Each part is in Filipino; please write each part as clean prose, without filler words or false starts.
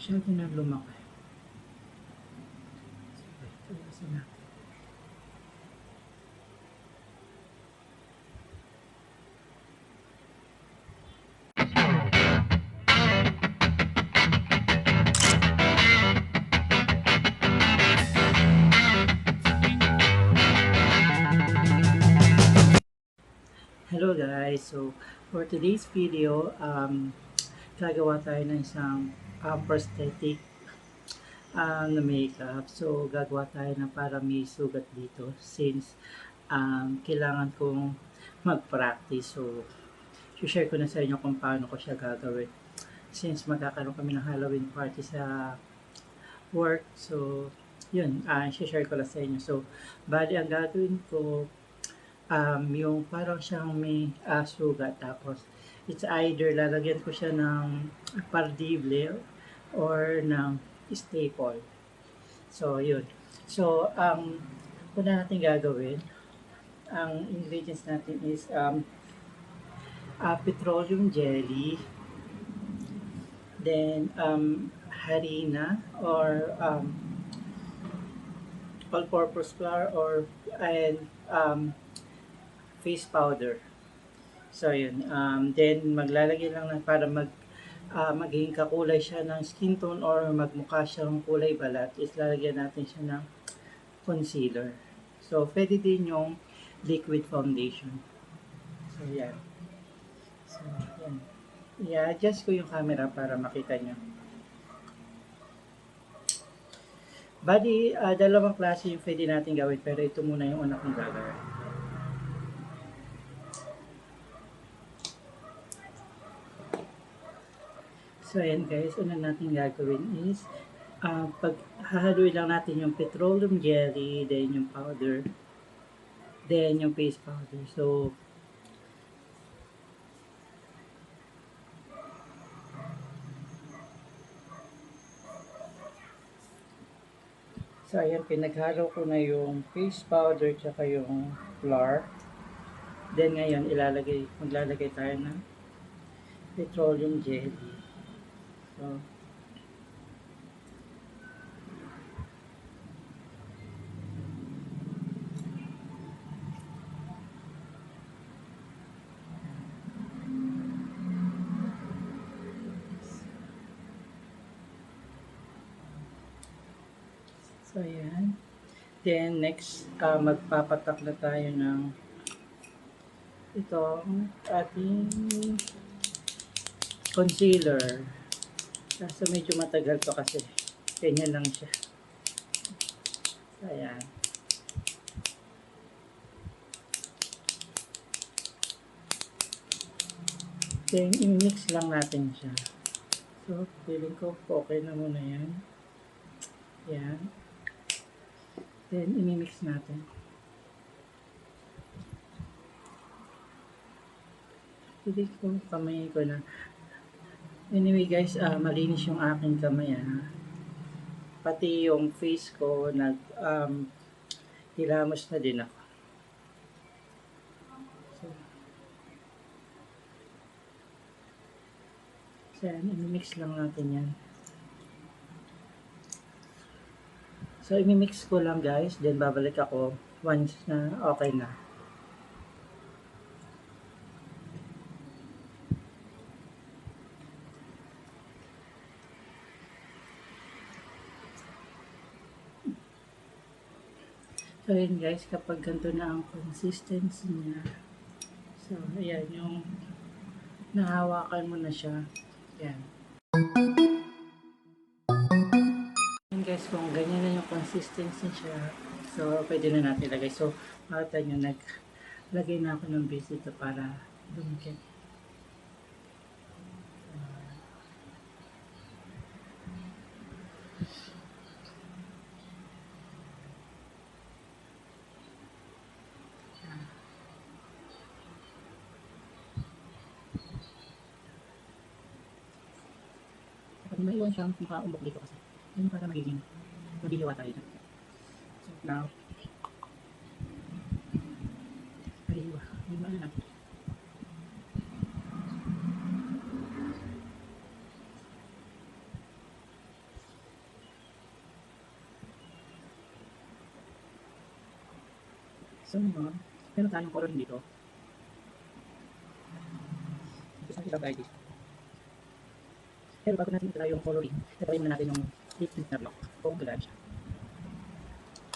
Masyado na lumaki. Sige, tulosin natin. Hello guys! So, for today's video, gagawa tayo ng isang prosthetic na makeup. So, gagawa tayo ng para may sugat dito since kailangan kong mag-practice. So, share ko na sa inyo kung paano ko siya gagawin. Since magkakaroon kami ng Halloween party sa work, so, yun, share ko lang sa inyo. So, bali ang gagawin ko, yung parang siyang may sugat, tapos it's either lalagyan ko siya ng pardible or ng staple. So, yun. So, una natin gagawin, ang ingredients natin is petroleum jelly, then harina or all-purpose flour and face powder. So, yun. Then, maglalagay lang ng para maging kakulay siya ng skin tone or magmukha siyang kulay balat, is lalagyan natin siya ng concealer. So, pwede din yung liquid foundation. So, yan. So, yan. I-adjust ko yung camera para makita nyo. Bali, dalawang klase yung pwede natin gawin, pero ito muna yung una kong gagawin. So, ayan guys, una natin gagawin is paghahaluin lang natin yung petroleum jelly, then yung powder, then yung face powder. So, ayan, pinaghalo ko na yung face powder tsaka yung flour. Then ngayon, maglalagay tayo ng petroleum jelly. So, ayan. Then, next, magpapatak na tayo ng itong ating concealer. Kaso medyo matagal to kasi. Ganyan lang siya. So, ayan. Then, i-mix lang natin siya. So, feeling ko okay na muna yan. Yan. Then, i-mix natin. Hindi ko kamay ko na. Anyway guys, malinis yung aking kamay. Pati yung face ko, hilamos na din ako. So yan, i-mix lang natin yan. So, i-mix ko lang guys, then babalik ako once na okay na. So, yun guys, kapag ganito na ang consistency niya. So, ayan, yung nahawakan mo na siya. Yan. Yan guys, kung ganyan na yung consistency siya, so, pwede na natin ilagay. So, makita nyo, naglagay na ako ng base dito para dumikit. Kapag may iwan siyang mukha-umbok dito kasi, yun para magiging mabiliwa tayo dyan. So, now, mabiliwa. Mabiliwa na lang. So, meron tayong coloring dito. Gusto natin ilagay dito. Pero bago natin itry yung coloring, try muna natin yung deep tint na block. Kung gagawin siya.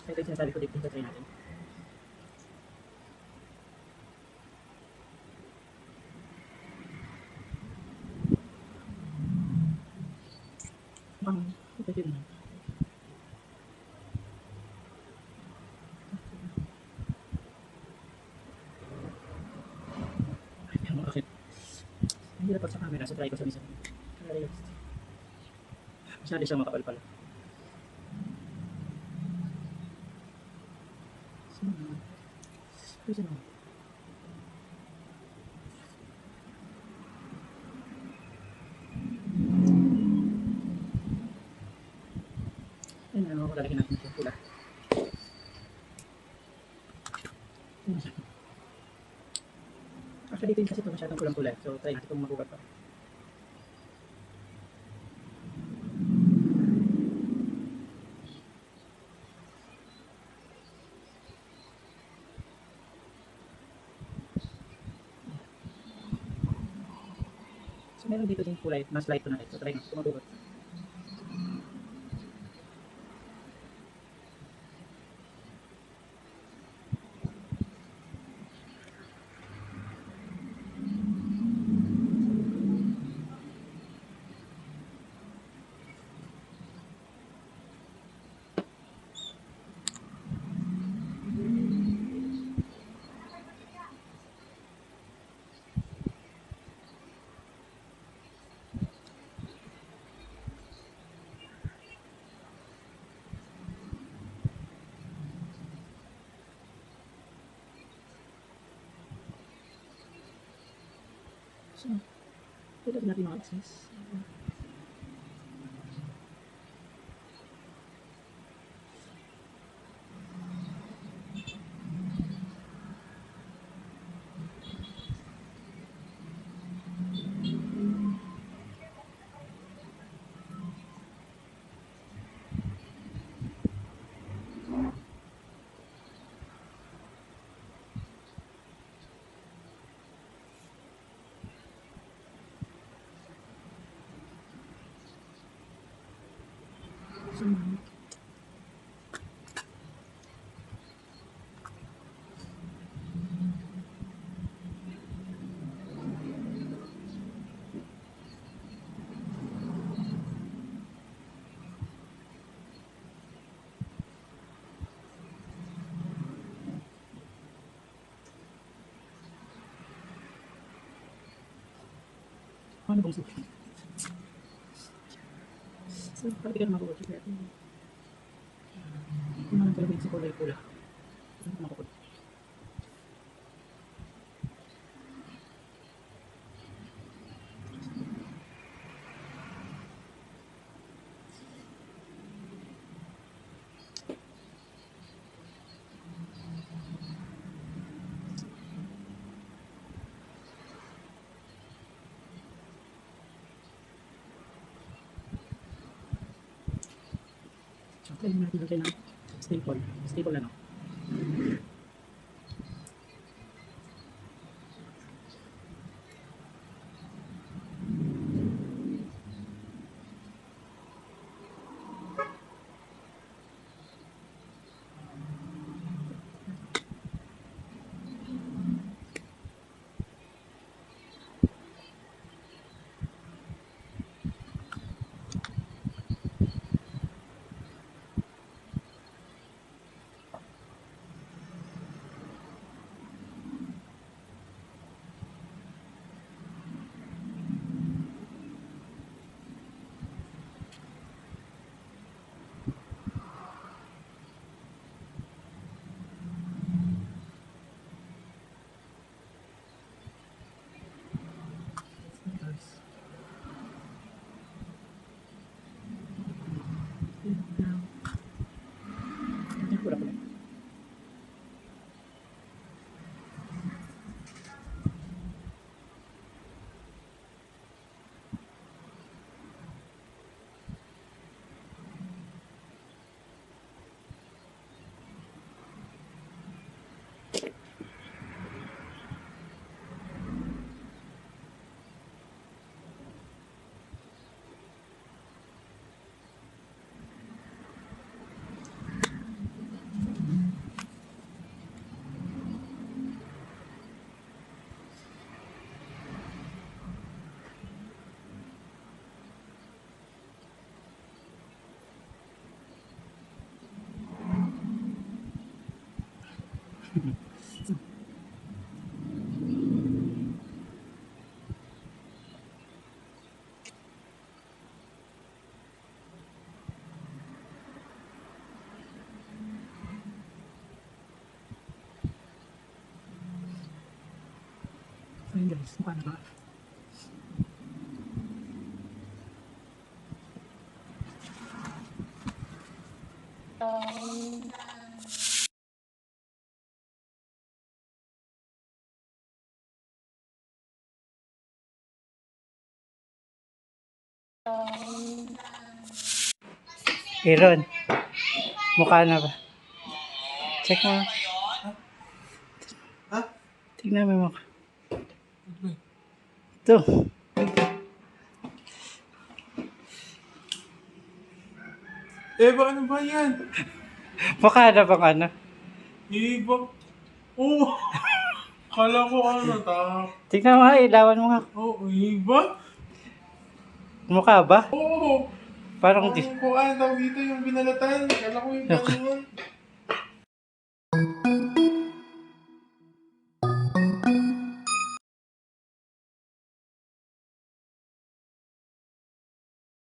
So, ito yung sinasabi ko, deep tint, try natin. Ito yun. Bakit? Hindi na pag sa camera, so try ko sa misa. Masyado siya makapal pala. So, ano? Ayun, lalagyan natin ito pula. Actually, dito kasi ito masyadong kulang-kulay. So, try natin itong magugat pa. So, meron dito din kulay, mas light ko na rin. So, try natin itong magugat. So, ito natin mga access. So, ano bang suki? So, pagkikan magugot siya. Kung naman talaga sa kulay pula. Ano ko makukot? So, try natin lagay ng staple. Staple ano? Ayun guys, mukha na ba? Aaron, mukha na ba? Check mo. Ha? Tignan mo yung mukha. Ito. Eva, ano ba yan? Mukha na bang ano? Eva. Oh! Kala ko ano ta? Tignan mo nga, ilawan mo nga. Oh, Eva? Mukha ba? Oo! Parang Parang ko ano tawag dito yung binalatan. Kala ko yung ganun.